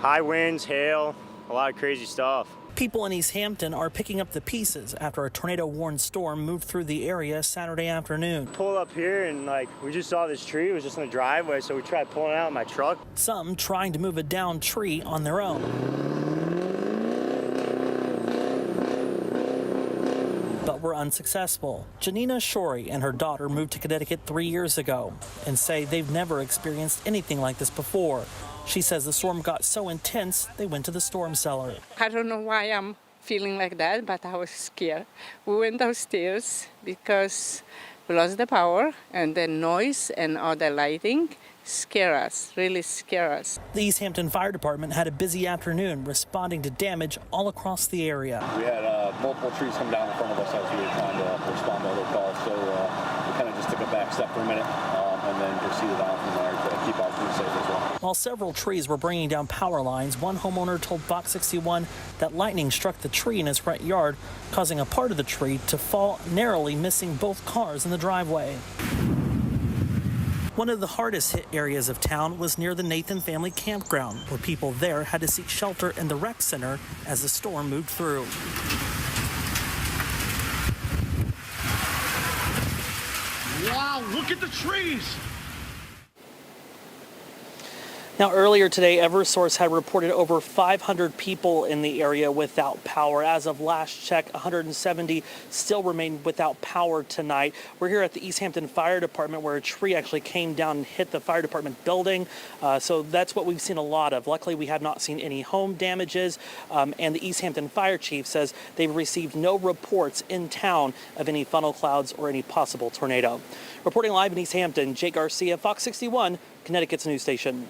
High winds, hail, a lot of crazy stuff. People in East Hampton are picking up the pieces after a tornado-warned storm moved through the area Saturday afternoon. Pulled up here and we just saw this tree. It was just in the driveway, so we tried pulling it out in my truck. Some trying to move a downed tree on their own. But were unsuccessful. Janina Shorey and her daughter moved to Connecticut 3 years ago and say they've never experienced anything like this before. She says the storm got so intense, they went to the storm cellar. I don't know why I'm feeling like that, but I was scared. We went downstairs because we lost the power, and the noise and all the lighting scare us, really scare us. The East Hampton Fire Department had a busy afternoon responding to damage all across the area. We had multiple trees come down in front of us as we were trying to respond to other calls, so we kind of just took a back step for a minute and then proceeded on from there to keep our crew safe as well. While several trees were bringing down power lines, one homeowner told Fox 61 that lightning struck the tree in his front yard, causing a part of the tree to fall, narrowly missing both cars in the driveway. One of the hardest hit areas of town was near the Nathan family campground, where people there had to seek shelter in the rec center as the storm moved through. Wow, look at the trees! Now, earlier today, Eversource had reported over 500 people in the area without power. As of last check, 170 still remain without power tonight. We're here at the East Hampton Fire Department, where a tree actually came down and hit the fire department building. So that's what we've seen a lot of. Luckily, we have not seen any home damages. And the East Hampton Fire Chief says they've received no reports in town of any funnel clouds or any possible tornado. Reporting live in East Hampton, Jake Garcia, Fox 61, Connecticut's news station.